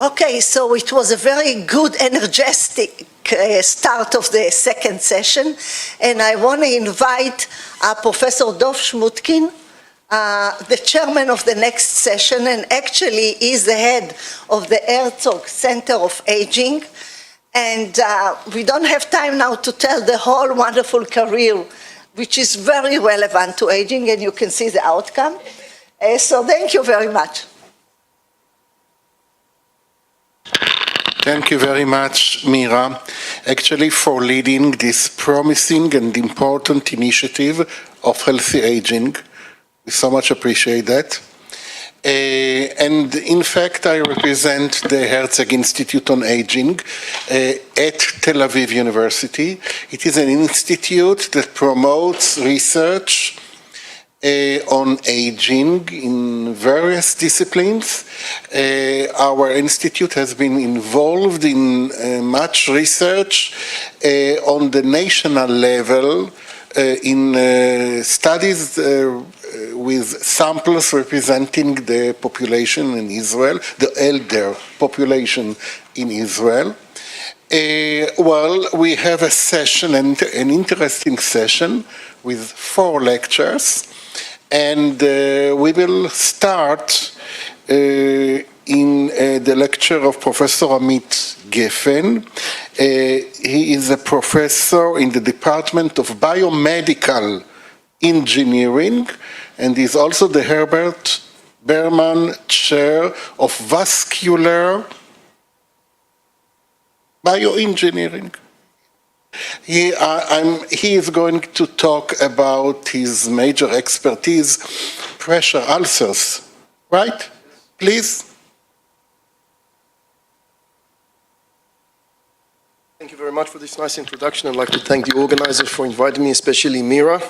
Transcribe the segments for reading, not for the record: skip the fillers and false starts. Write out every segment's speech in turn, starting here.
Okay, so it was a very good, energetic start of the second session, and I want to invite Professor Dov Shmutkin, the chairman of the next session, and actually is the head of the Herzog Center of Aging. And we don't have time now to tell the whole wonderful career, which is very relevant to aging, and you can see the outcome. So thank you very much. Thank you very much, Mira, actually for leading this promising and important initiative of healthy aging. We so much appreciate that. And in fact, I represent the Herzog Institute on Aging at Tel Aviv University. It is an institute that promotes research on aging in various disciplines. Our institute has been involved in much research on the national level in studies with samples representing the population in Israel, the elder population in Israel. Well, we have a session, an interesting session with 4 lectures, and we will start in the lecture of Professor Amit Gefen. He is a professor in the Department of Biomedical Engineering, and is also the Herbert Berman Chair of Vascular Bioengineering. He is going to talk about his major expertise, pressure ulcers, right? Please. Thank you very much for this nice introduction. I'd like to thank the organizers for inviting me, especially Mira.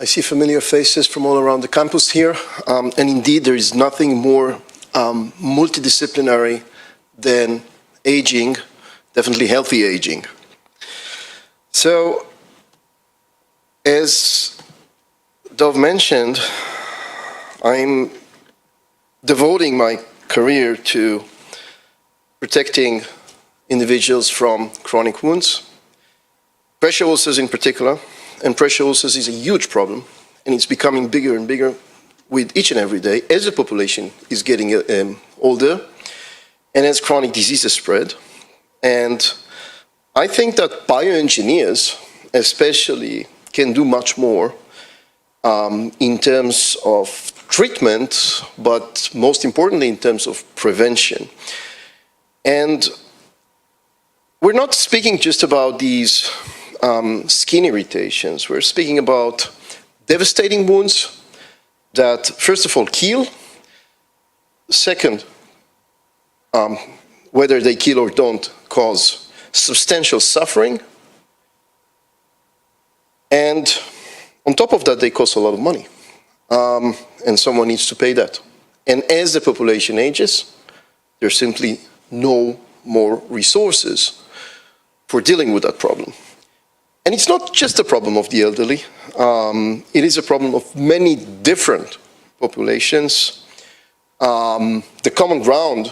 I see familiar faces from all around the campus here, and indeed there is nothing more multidisciplinary than aging, definitely healthy aging. So, as Dov mentioned, I'm devoting my career to protecting individuals from chronic wounds, pressure ulcers in particular, and pressure ulcers is a huge problem, and it's becoming bigger and bigger with each and every day as the population is getting older and as chronic diseases spread. And I think that bioengineers especially can do much more in terms of treatment, but most importantly in terms of prevention. And we're not speaking just about these skin irritations. We're speaking about devastating wounds that, first of all, kill. Second, whether they kill or don't, cause substantial suffering. And on top of that, they cost a lot of money. And someone needs to pay that. And as the population ages, there's simply no more resources for dealing with that problem. And it's not just a problem of the elderly. It is a problem of many different populations. The common ground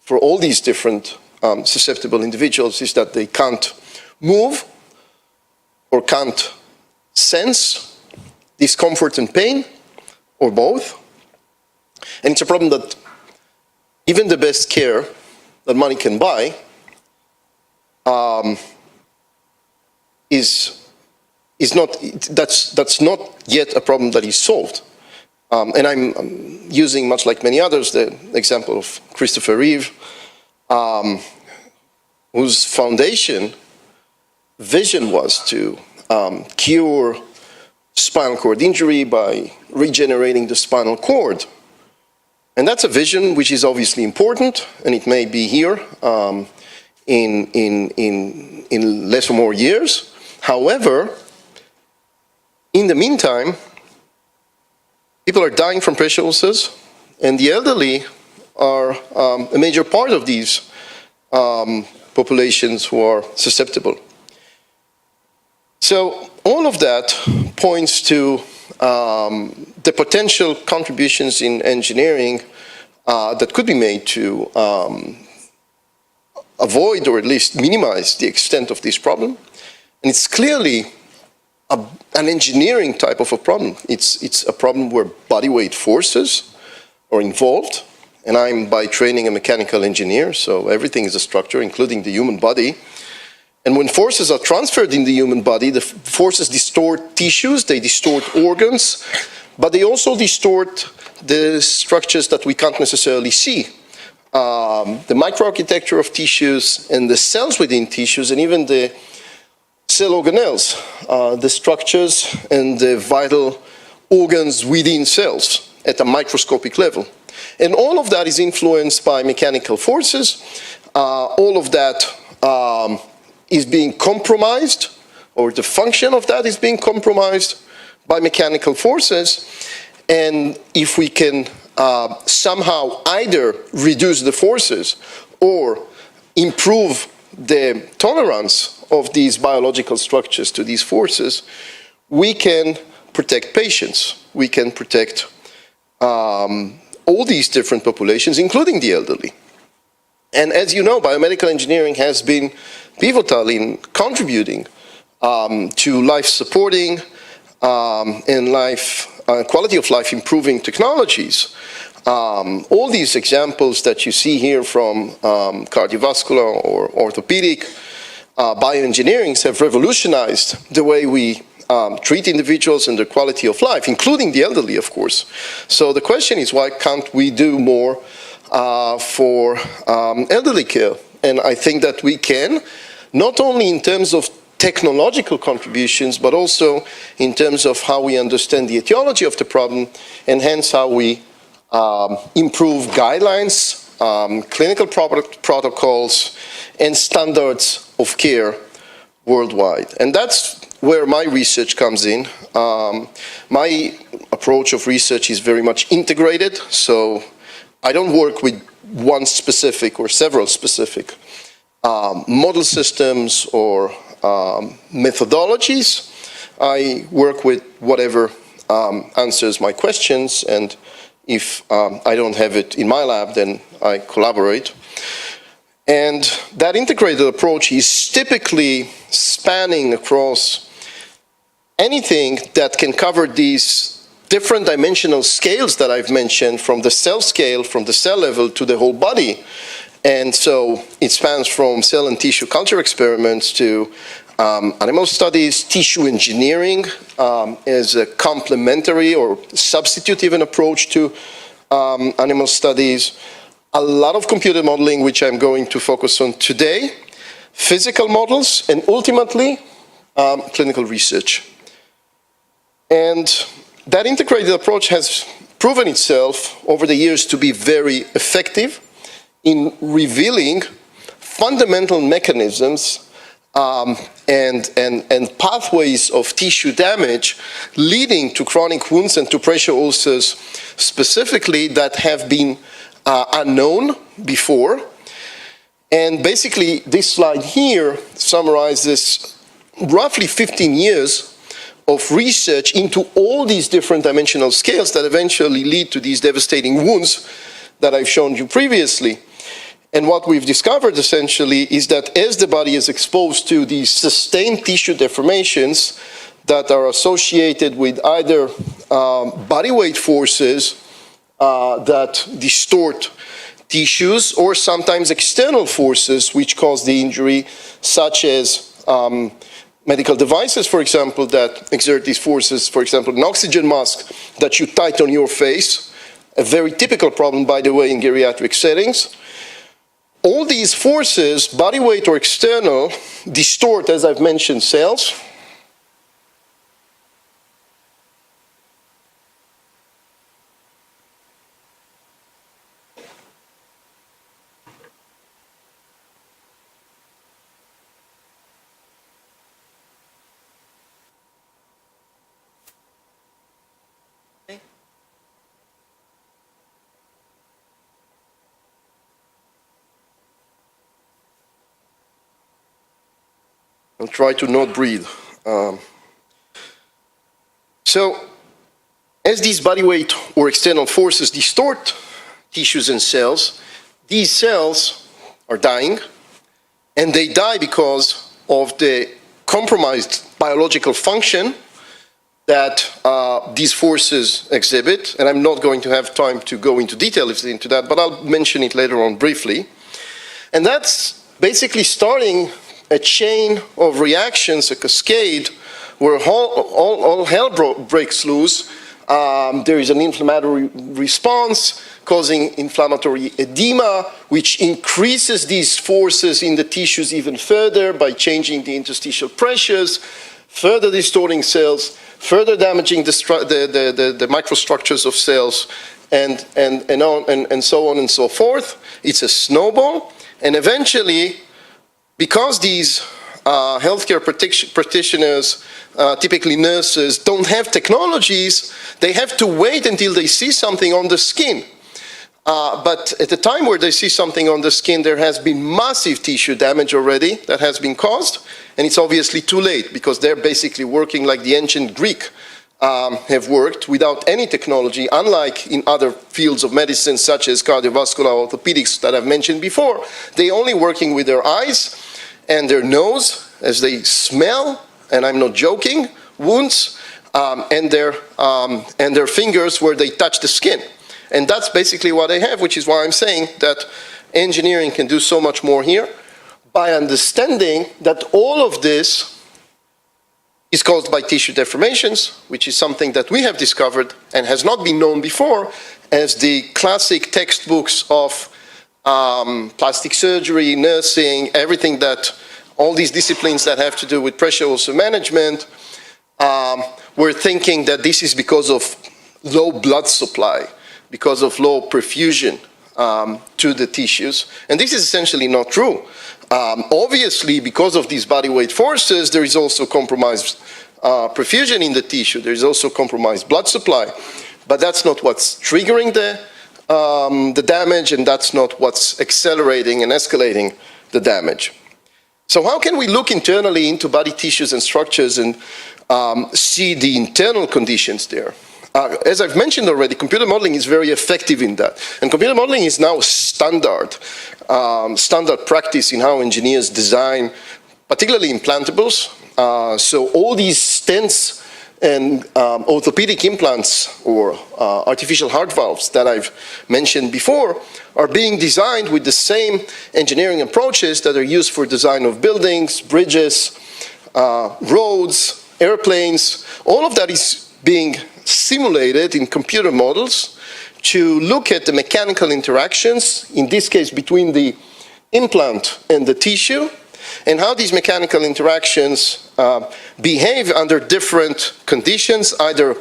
for all these different susceptible individuals is that they can't move or can't sense discomfort and pain, or both. And it's a problem that even the best care that money can buy that's not yet a problem that is solved. And I'm using, much like many others, the example of Christopher Reeve, whose foundation vision was to cure spinal cord injury by regenerating the spinal cord. And that's a vision which is obviously important, and it may be here in less or more years. However, in the meantime, people are dying from pressure ulcers, and the elderly are a major part of these populations who are susceptible. So all of that points to the potential contributions in engineering that could be made to avoid or at least minimize the extent of this problem. And it's clearly an engineering type of a problem. It's a problem where body weight forces are involved. And I'm by training a mechanical engineer, so everything is a structure, including the human body. And when forces are transferred in the human body, the forces distort tissues, they distort organs, but they also distort the structures that we can't necessarily see. The microarchitecture of tissues and the cells within tissues and even the cell organelles, the structures and the vital organs within cells at a microscopic level. And all of that is influenced by mechanical forces. All of that is being compromised, or the function of that is being compromised by mechanical forces. And if we can somehow either reduce the forces or improve the tolerance of these biological structures to these forces, we can protect patients. We can protect all these different populations, including the elderly. And as you know, biomedical engineering has been pivotal in contributing to life-supporting and quality of life improving technologies. All these examples that you see here from cardiovascular or orthopedic bioengineering have revolutionized the way we treat individuals and their quality of life, including the elderly, of course. So the question is, why can't we do more for elderly care? And I think that we can, not only in terms of technological contributions, but also in terms of how we understand the etiology of the problem, and hence how we improve guidelines, clinical protocols, and standards of care worldwide. And that's where my research comes in. My approach of research is very much integrated, so I don't work with one specific or several specific model systems or methodologies. I work with whatever answers my questions, and if I don't have it in my lab, then I collaborate. And that integrated approach is typically spanning across anything that can cover these different dimensional scales that I've mentioned, from the cell scale, from the cell level to the whole body. And so it spans from cell and tissue culture experiments to animal studies, tissue engineering as a complementary or substitutive approach to animal studies, a lot of computer modeling, which I'm going to focus on today, physical models, and ultimately clinical research. And that integrated approach has proven itself over the years to be very effective in revealing fundamental mechanisms and pathways of tissue damage leading to chronic wounds and to pressure ulcers specifically that have been unknown before. And basically this slide here summarizes roughly 15 years of research into all these different dimensional scales that eventually lead to these devastating wounds that I've shown you previously. And what we've discovered essentially is that as the body is exposed to these sustained tissue deformations that are associated with either body weight forces that distort tissues, or sometimes external forces which cause the injury, such as medical devices, for example, that exert these forces, for example, an oxygen mask that you tight on your face, a very typical problem, by the way, in geriatric settings. All these forces, body weight or external, distort, as I've mentioned, cells. I'll try to not breathe. So, as these body weight or external forces distort tissues and cells, these cells are dying, and they die because of the compromised biological function that these forces exhibit. And I'm not going to have time to go into detail into that, but I'll mention it later on briefly. And that's basically starting a chain of reactions, a cascade, where all hell breaks loose. There is an inflammatory response causing inflammatory edema, which increases these forces in the tissues even further by changing the interstitial pressures, further distorting cells, further damaging the microstructures of cells, and so on and so forth. It's a snowball, and eventually, because these healthcare practitioners, typically nurses, don't have technologies, they have to wait until they see something on the skin. But at the time where they see something on the skin, there has been massive tissue damage already that has been caused, and it's obviously too late because they're basically working like the ancient Greek have worked without any technology, unlike in other fields of medicine such as cardiovascular orthopedics that I've mentioned before. They're only working with their eyes and their nose as they smell, and I'm not joking, wounds, and their fingers where they touch the skin. And that's basically what they have, which is why I'm saying that engineering can do so much more here by understanding that all of this is caused by tissue deformations, which is something that we have discovered and has not been known before, as the classic textbooks of plastic surgery, nursing, everything that, all these disciplines that have to do with pressure ulcer management, we're thinking that this is because of low blood supply, because of low perfusion to the tissues. And this is essentially not true. Obviously, because of these body weight forces, there is also compromised perfusion in the tissue. There is also compromised blood supply. But that's not what's triggering the damage, and that's not what's accelerating and escalating the damage. So how can we look internally into body tissues and structures and see the internal conditions there? As I've mentioned already, computer modeling is very effective in that. And computer modeling is now standard practice in how engineers design, particularly implantables. So all these stents and orthopedic implants or artificial heart valves that I've mentioned before are being designed with the same engineering approaches that are used for design of buildings, bridges, roads, airplanes. All of that is being simulated in computer models to look at the mechanical interactions, in this case between the implant and the tissue, and how these mechanical interactions behave under different conditions, either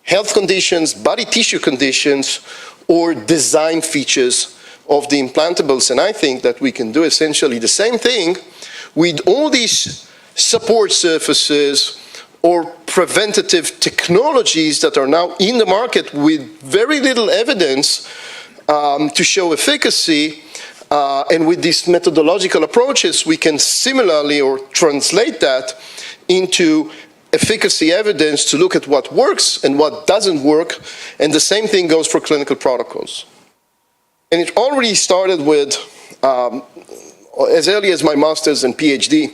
health conditions, body tissue conditions, or design features of the implantables. And I think that we can do essentially the same thing with all these support surfaces or preventative technologies that are now in the market with very little evidence to show efficacy. And with these methodological approaches, we can similarly or translate that into efficacy evidence to look at what works and what doesn't work. And the same thing goes for clinical protocols. And it already started with, as early as my master's and PhD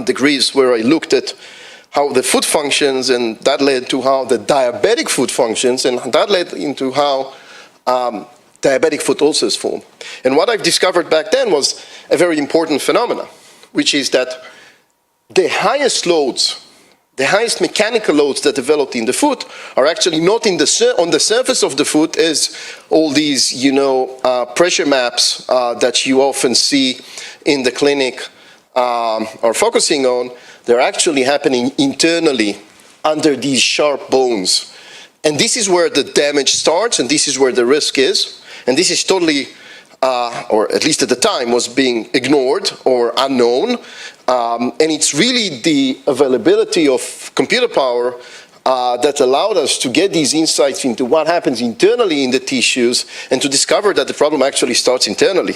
degrees, where I looked at how the foot functions, and that led to how the diabetic foot functions, and that led into how diabetic foot ulcers form. And what I've discovered back then was a very important phenomenon, which is that the highest loads, the highest mechanical loads that developed in the foot are actually not on the surface of the foot as all these, pressure maps that you often see in the clinic are focusing on. They're actually happening internally under these sharp bones. And this is where the damage starts, and this is where the risk is. And this is totally, or at least at the time, was being ignored or unknown. And it's really the availability of computer power that allowed us to get these insights into what happens internally in the tissues and to discover that the problem actually starts internally.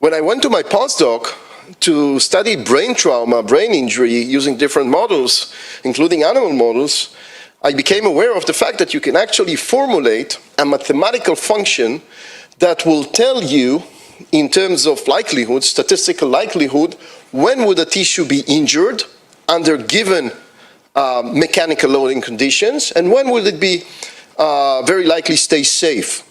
When I went to my postdoc to study brain trauma, brain injury, using different models, including animal models, I became aware of the fact that you can actually formulate a mathematical function that will tell you in terms of likelihood, statistical likelihood, when would a tissue be injured under given mechanical loading conditions, and when will it be very likely stay safe.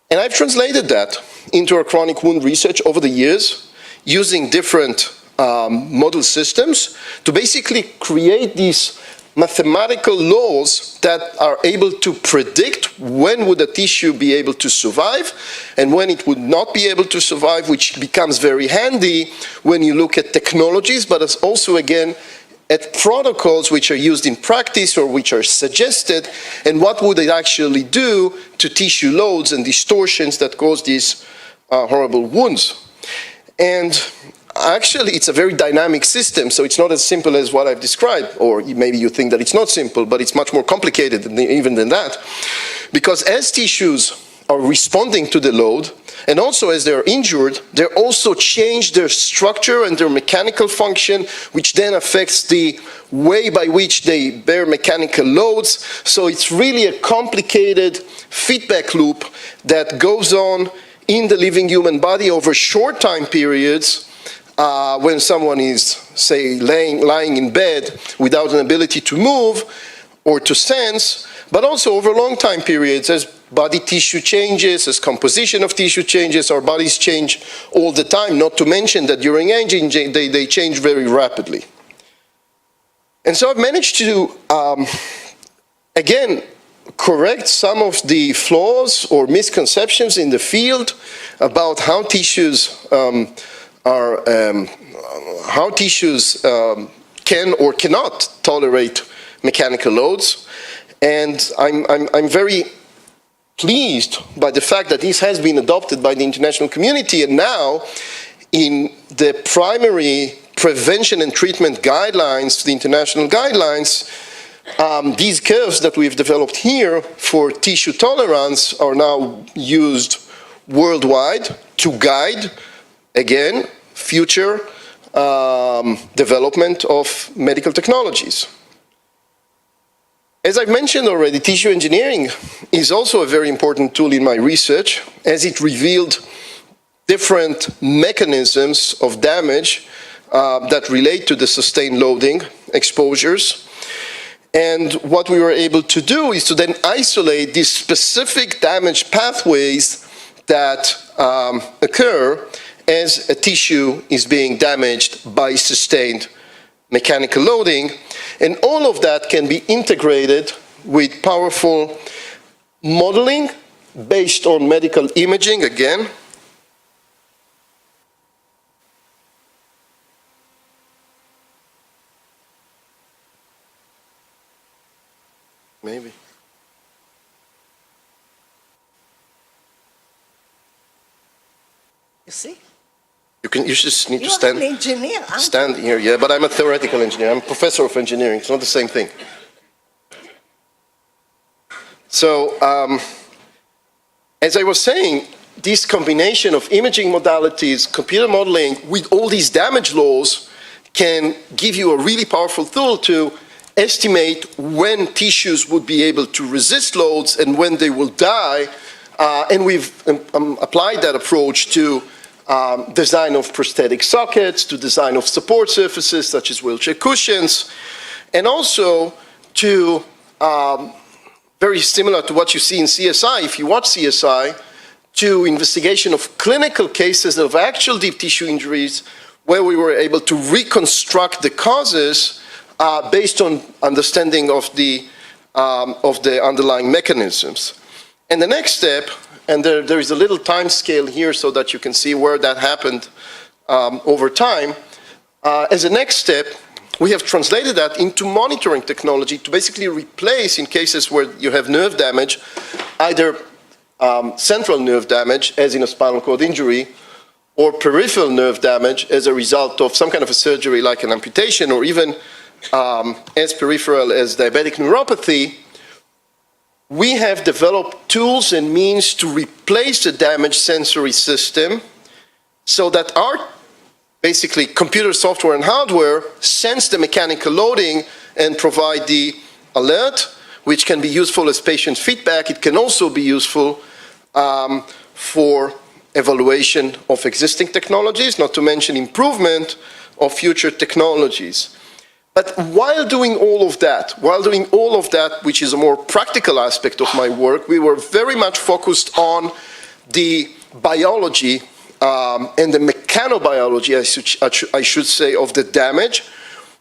And I've translated that into our chronic wound research over the years using different model systems to basically create these mathematical laws that are able to predict when would a tissue be able to survive and when it would not be able to survive, which becomes very handy when you look at technologies, but it's also, again, at protocols which are used in practice or which are suggested, and what would it actually do to tissue loads and distortions that cause these horrible wounds. And actually, it's a very dynamic system, so it's not as simple as what I've described, or maybe you think that it's not simple, but it's much more complicated even than that. Because as tissues are responding to the load, and also as they're injured, they also change their structure and their mechanical function, which then affects the way by which they bear mechanical loads. So it's really a complicated feedback loop that goes on in the living human body over short time periods, when someone is, say, lying in bed without an ability to move or to sense, but also over long time periods as body tissue changes, as composition of tissue changes. Our bodies change all the time, not to mention that during aging they change very rapidly. And so I've managed to, again, correct some of the flaws or misconceptions in the field about how tissues can or cannot tolerate mechanical loads. And I'm very pleased by the fact that this has been adopted by the international community, and now in the primary prevention and treatment guidelines, the international guidelines, these curves that we've developed here for tissue tolerance are now used worldwide to guide, again, future development of medical technologies. As I've mentioned already, tissue engineering is also a very important tool in my research, as it revealed different mechanisms of damage that relate to the sustained loading exposures. And what we were able to do is to then isolate these specific damage pathways that occur as a tissue is being damaged by sustained mechanical loading, and all of that can be integrated with powerful modeling based on medical imaging, again. Maybe. You see? You just need to You're stand. an engineer, aren't you? Stand here, yeah, but I'm a theoretical engineer. I'm a professor of engineering. It's not the same thing. So, as I was saying, this combination of imaging modalities, computer modeling, with all these damage laws can give you a really powerful tool to estimate when tissues would be able to resist loads and when they will die. And we've applied that approach to design of prosthetic sockets, to design of support surfaces such as wheelchair cushions, and also to, very similar to what you see in CSI, if you watch CSI, to investigation of clinical cases of actual deep tissue injuries where we were able to reconstruct the causes based on understanding of the underlying mechanisms. And the next step, and there is a little time scale here so that you can see where that happened over time. As a next step, we have translated that into monitoring technology to basically replace, in cases where you have nerve damage, either central nerve damage, as in a spinal cord injury, or peripheral nerve damage as a result of some kind of a surgery like an amputation, or even as peripheral as diabetic neuropathy. We have developed tools and means to replace the damaged sensory system so that our basically computer software and hardware sense the mechanical loading and provide the alert, which can be useful as patient feedback. It can also be useful for evaluation of existing technologies, not to mention improvement of future technologies. But while doing all of that, which is a more practical aspect of my work, we were very much focused on the biology and the mechanobiology, I should say, of the damage.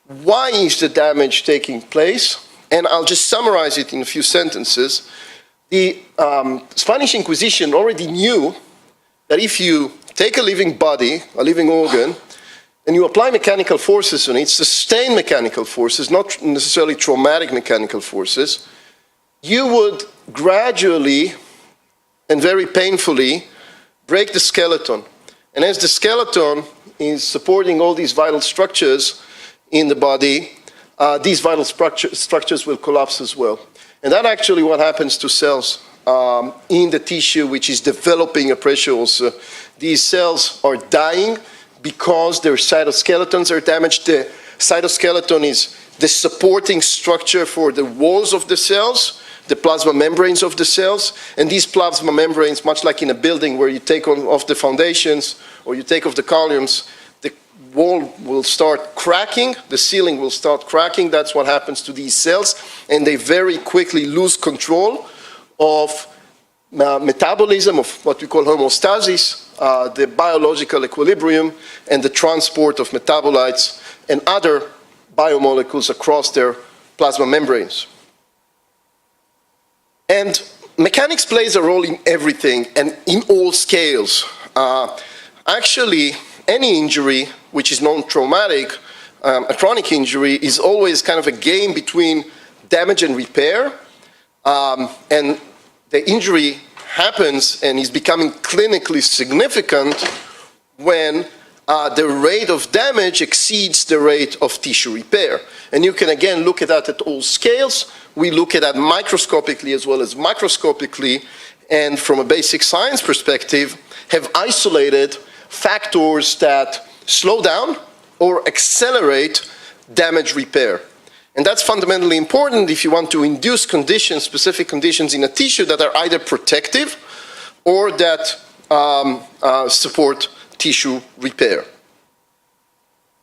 Why is the damage taking place? And I'll just summarize it in a few sentences. The Spanish Inquisition already knew that if you take a living body, a living organ, and you apply mechanical forces on it, sustained mechanical forces, not necessarily traumatic mechanical forces, you would gradually and very painfully break the skeleton. And as the skeleton is supporting all these vital structures in the body, these vital structures will collapse as well. And that's actually what happens to cells in the tissue which is developing a pressure ulcer. These cells are dying because their cytoskeletons are damaged. The cytoskeleton is the supporting structure for the walls of the cells, the plasma membranes of the cells. And these plasma membranes, much like in a building where you take off the foundations or you take off the columns, the wall will start cracking, the ceiling will start cracking. That's what happens to these cells. And they very quickly lose control of metabolism, of what we call homeostasis, the biological equilibrium, and the transport of metabolites and other biomolecules across their plasma membranes. And mechanics plays a role in everything and in all scales. Actually, any injury which is non-traumatic, a chronic injury, is always kind of a game between damage and repair. And the injury happens and is becoming clinically significant when the rate of damage exceeds the rate of tissue repair. And you can again look at that at all scales. We look at that microscopically as well as macroscopically, and from a basic science perspective, have isolated factors that slow down or accelerate damage repair. And that's fundamentally important if you want to induce conditions, specific conditions in a tissue that are either protective or that support tissue repair.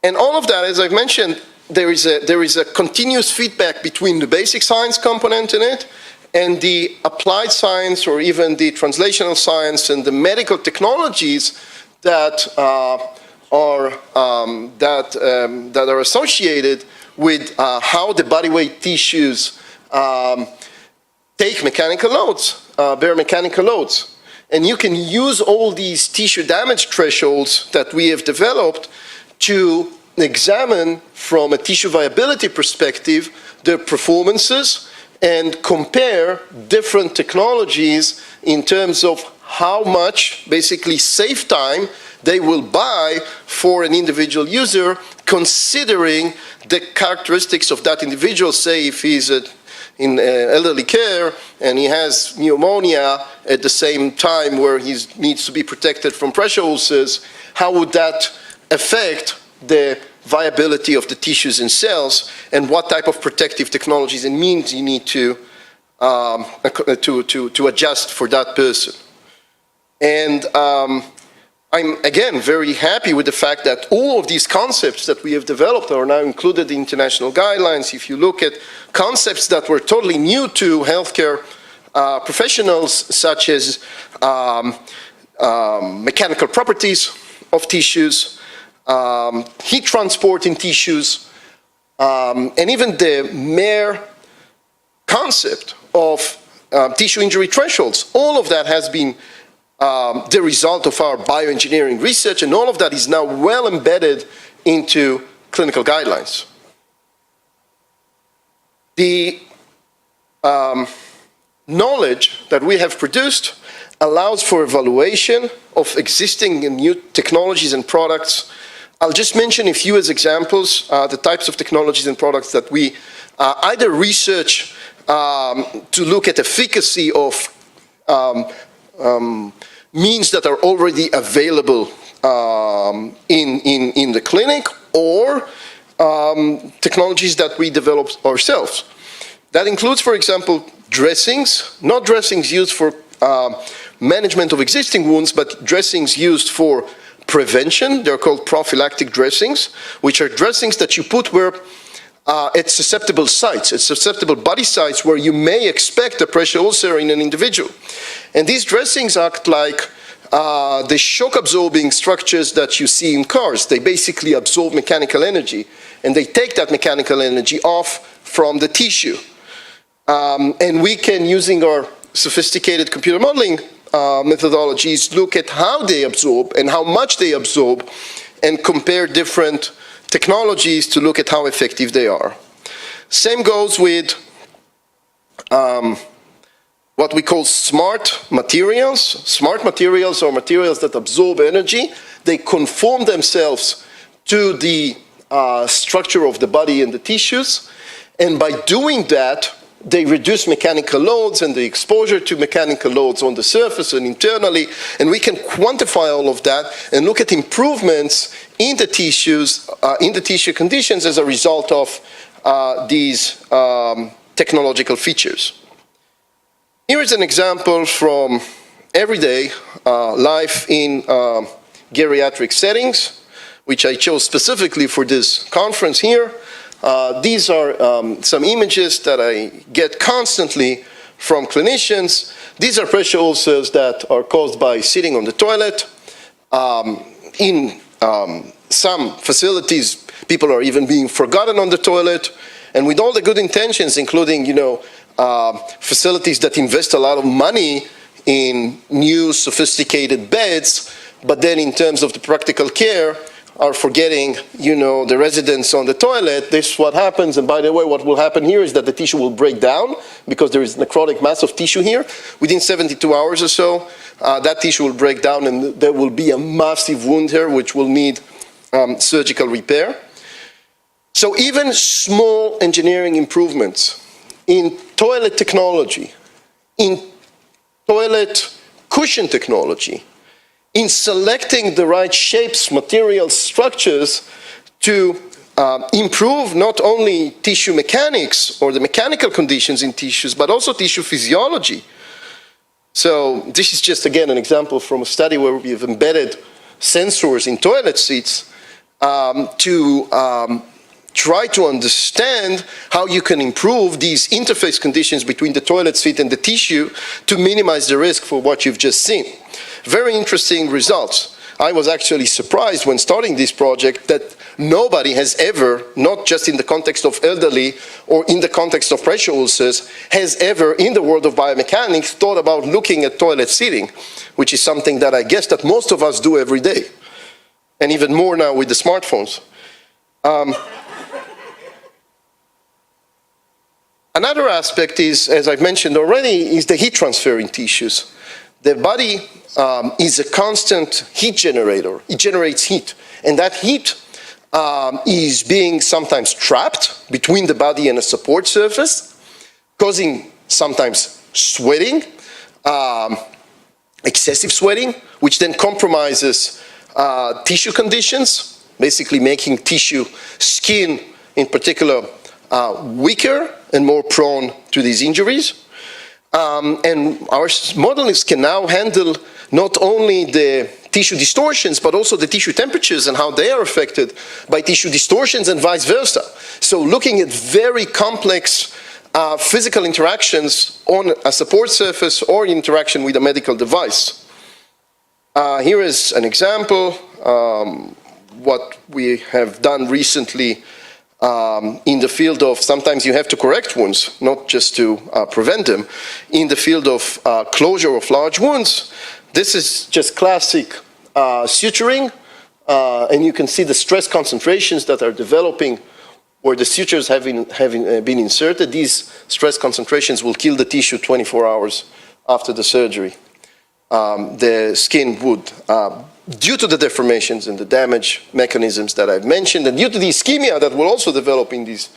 And all of that, as I've mentioned, there is a continuous feedback between the basic science component in it and the applied science or even the translational science and the medical technologies that are associated with how the body weight tissues take mechanical loads, bear mechanical loads. And you can use all these tissue damage thresholds that we have developed to examine from a tissue viability perspective their performances and compare different technologies in terms of how much basically save time they will buy for an individual user, considering the characteristics of that individual. Say if he's in elderly care and he has pneumonia at the same time where he needs to be protected from pressure ulcers, how would that affect the viability of the tissues and cells, and what type of protective technologies and means you need to adjust for that person. And I'm, again, very happy with the fact that all of these concepts that we have developed are now included in international guidelines. If you look at concepts that were totally new to healthcare professionals, such as mechanical properties of tissues, heat transport in tissues, and even the mere concept of tissue injury thresholds, all of that has been the result of our bioengineering research, and all of that is now well embedded into clinical guidelines. The knowledge that we have produced allows for evaluation of existing and new technologies and products. I'll just mention a few as examples, the types of technologies and products that we either research to look at efficacy of means that are already available in the clinic, or technologies that we develop ourselves. That includes, for example, dressings, not dressings used for management of existing wounds, but dressings used for prevention. They're called prophylactic dressings, which are dressings that you put where at susceptible sites, at susceptible body sites where you may expect a pressure ulcer in an individual. And these dressings act like the shock-absorbing structures that you see in cars. They basically absorb mechanical energy, and they take that mechanical energy off from the tissue. And we can, using our sophisticated computer modeling methodologies, look at how they absorb and how much they absorb and compare different technologies to look at how effective they are. Same goes with what we call smart materials. Smart materials are materials that absorb energy. They conform themselves to the structure of the body and the tissues. And by doing that, they reduce mechanical loads and the exposure to mechanical loads on the surface and internally. And we can quantify all of that and look at improvements in the tissues, in the tissue conditions as a result of these technological features. Here is an example from everyday life in geriatric settings, which I chose specifically for this conference here. These are some images that I get constantly from clinicians. These are pressure ulcers that are caused by sitting on the toilet. In some facilities, people are even being forgotten on the toilet. And with all the good intentions, including, facilities that invest a lot of money in new sophisticated beds, but then in terms of the practical care, are forgetting, the residents on the toilet. This is what happens. And by the way, what will happen here is that the tissue will break down because there is necrotic mass of tissue here. Within 72 hours or so, that tissue will break down and there will be a massive wound here which will need surgical repair. So even small engineering improvements in toilet technology, in toilet cushion technology, in selecting the right shapes, materials, structures to improve not only tissue mechanics or the mechanical conditions in tissues, but also tissue physiology. So this is just, again, an example from a study where we have embedded sensors in toilet seats to try to understand how you can improve these interface conditions between the toilet seat and the tissue to minimize the risk for what you've just seen. Very interesting results. I was actually surprised when starting this project that nobody has ever, not just in the context of elderly or in the context of pressure ulcers, has ever in the world of biomechanics thought about looking at toilet seating, which is something that I guess that most of us do every day, and even more now with the smartphones. Another aspect is, as I've mentioned already, is the heat transfer in tissues. The body is a constant heat generator. It generates heat. And that heat is being sometimes trapped between the body and a support surface, causing sometimes sweating, excessive sweating, which then compromises tissue conditions, basically making tissue, skin in particular, weaker and more prone to these injuries. And our models can now handle not only the tissue distortions, but also the tissue temperatures and how they are affected by tissue distortions and vice versa. So looking at very complex physical interactions on a support surface or interaction with a medical device. Here is an example, what we have done recently in the field of, sometimes you have to correct wounds, not just to prevent them. In the field of closure of large wounds, this is just classic suturing, and you can see the stress concentrations that are developing where the sutures have been inserted. These stress concentrations will kill the tissue 24 hours after the surgery. The skin would, due to the deformations and the damage mechanisms that I've mentioned, and due to the ischemia that will also develop in these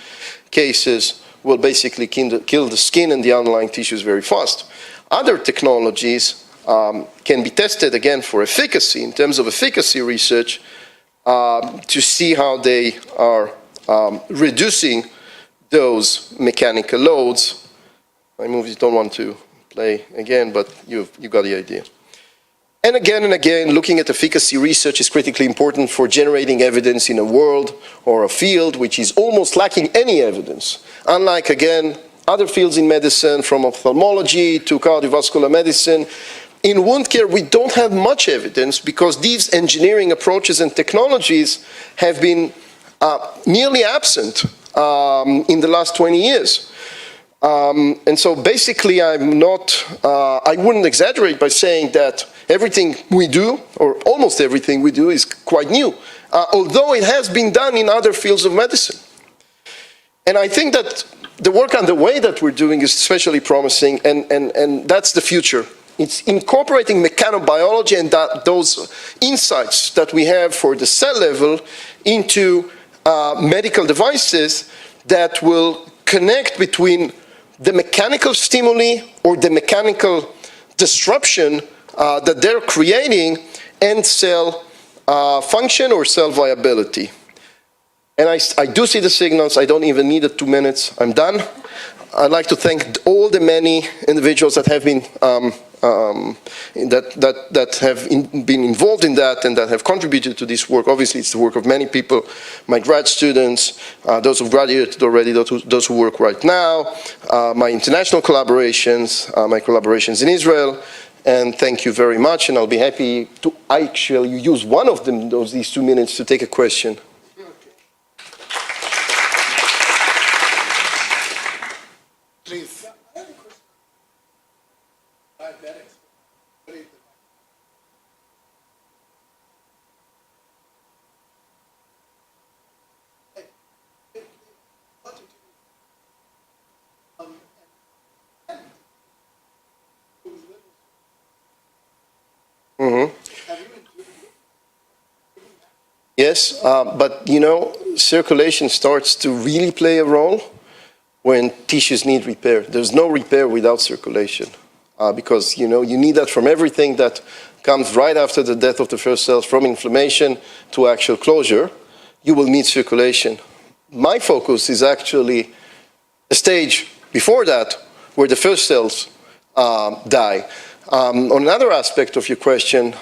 cases, will basically kill the skin and the underlying tissues very fast. Other technologies can be tested, again, for efficacy, in terms of efficacy research, to see how they are reducing those mechanical loads. I don't want to play again, but you got the idea. And again, looking at efficacy research is critically important for generating evidence in a world or a field which is almost lacking any evidence. Unlike, again, other fields in medicine, from ophthalmology to cardiovascular medicine, in wound care we don't have much evidence because these engineering approaches and technologies have been nearly absent in the last 20 years. And so basically I wouldn't exaggerate by saying that everything we do, or almost everything we do, is quite new, although it has been done in other fields of medicine. And I think that the work underway that we're doing is especially promising, and that's the future. It's incorporating mechanobiology and those insights that we have for the cell level into medical devices that will connect between the mechanical stimuli or the mechanical disruption that they're creating and cell function or cell viability. And I do see the signals. I don't even need the 2 minutes. I'm done. I'd like to thank all the many individuals that have been been involved in that and that have contributed to this work. Obviously, it's the work of many people, my grad students, those who graduated already, those who work right now, my international collaborations, my collaborations in Israel, and thank you very much, and I'll be happy to actually use one of them, these 2 minutes, to take a question. Please. Yes, but you know, circulation starts to really play a role when tissues need repair. There's no repair without circulation because you know you need that from everything that comes right after the death of the first cells, from inflammation to actual closure. You will need circulation. My focus is actually a stage before that, where the first cells die. On another aspect of your question,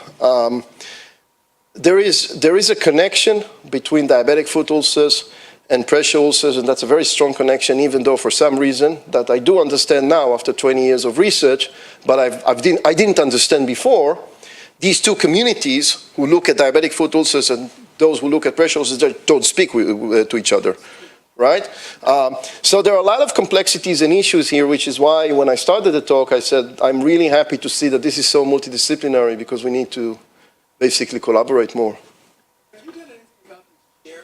there is a connection between diabetic foot ulcers and pressure ulcers, and that's a very strong connection, even though for some reason that I do understand now after 20 years of research, but I didn't understand before, these two communities who look at diabetic foot ulcers and those who look at pressure ulcers, they don't speak to each other, right? So there are a lot of complexities and issues here, which is why when I started the talk, I said, I'm really happy to see that this is so multidisciplinary because we need to basically collaborate more. Have you done anything about the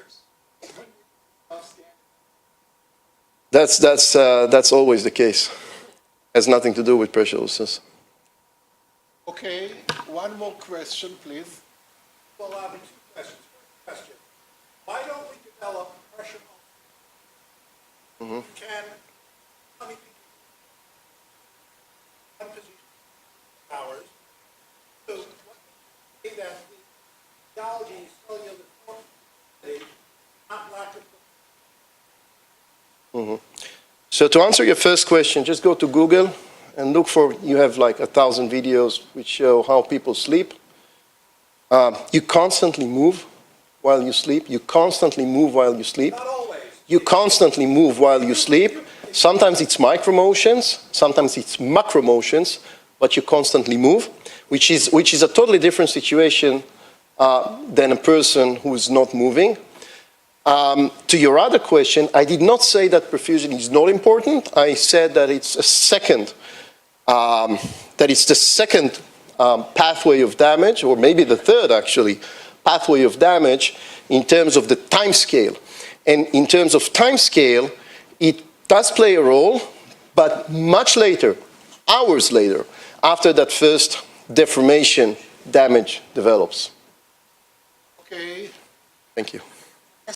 stairs? That's always the case. Has nothing to do with pressure ulcers. Okay, one more question, please. Well, two questions. First question, why don't we develop pressure ulcers? Can, I mean, one position hours. So what say that the physiology is cellular functionality, not lack of. So to answer your first question, just go to Google and look for, you have like 1,000 videos which show how people sleep. You constantly move while you sleep. You constantly move while you sleep. Not always. You constantly move while you sleep. Sometimes it's micro motions, sometimes it's macro motions, but you constantly move, which is a totally different situation than a person who is not moving. To your other question, I did not say that perfusion is not important. I said that it's a second, that it's the second pathway of damage, or maybe the third actually, pathway of damage in terms of the time scale. And in terms of time scale, it does play a role, but much later, hours later, after that first deformation damage develops. Okay. Thank you.